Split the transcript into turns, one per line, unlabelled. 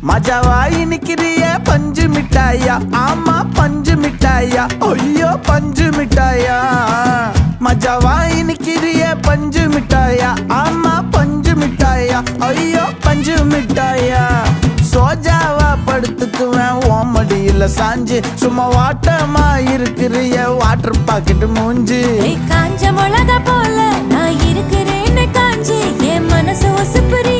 மஜாவாய் நிக்கிறிய பஞ்சு மிட்டாயா, ஆமா பஞ்சு மிட்டாயா, ஐயோ பஞ்சு மிட்டாயா. மஜாவாய் நிக்கிறிய பஞ்சு மிட்டாயா, ஆமா பஞ்சு மிட்டாயா, ஐயோ பஞ்சு மிட்டாயா. சோஜாவா படுத்துக்குவேன் ஓமடியில சாஞ்சு, சும்மா வாட்டமா இருக்கிறிய வாட்டர் பாக்கெட் மூஞ்சி.
காஞ்ச மிளகா போல நான் இருக்கிறேன்னு காஞ்சி என் மனசு ஒசுப்புறி